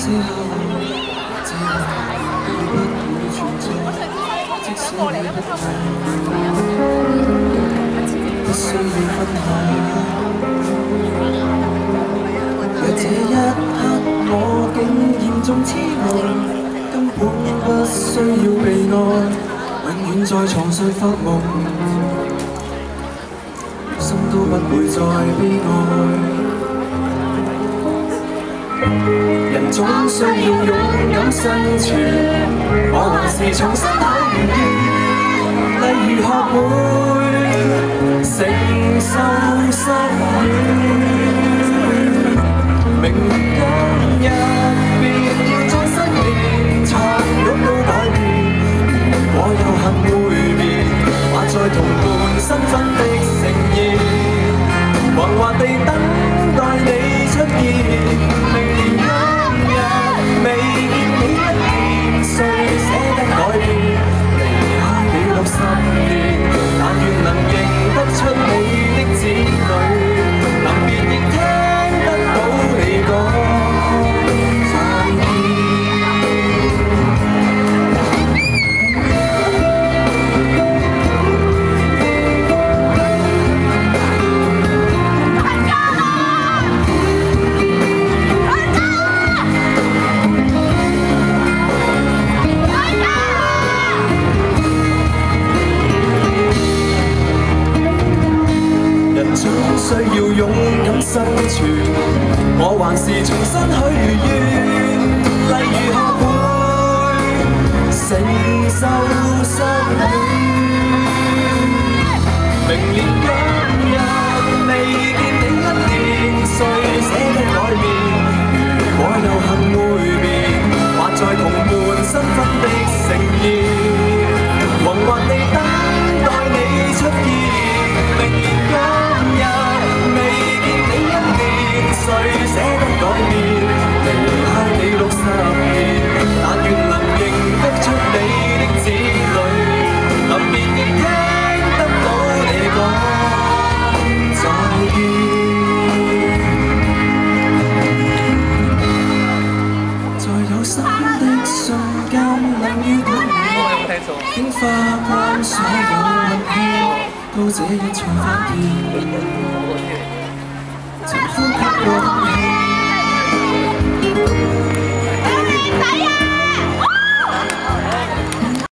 之後，這不會存在，即使你不愛，不需要分開。若這一刻我竟嚴重痴呆，根本不需要被愛，永遠在床上發夢，心都不會再悲哀。人總需要勇敢生存，我還是重新體驗，例如學會承受失戀。明今日便要再失眠，才感到改變。如果有幸會面，或在同伴身份的盛宴，惶惑地等待你出現。未見你一年，誰捨得改變？離開你60年，但願能認得出你的子女，臨別亦聽得到你講再見。總需要勇敢生存，我還是重新許願，例如學會承受失戀。明年今日未見你一年，誰捨得改變？如果有幸會面，或在同伴身份的盛宴，惶惑地等待你出現。明年未見你一年，誰捨得改變？離開你60年，但願能認得出你的子女，臨別亦聽得到你講再見。在有新的瞬間能遇到你，竟花光所有運氣。到這一場飯店，曾呼吸過氣。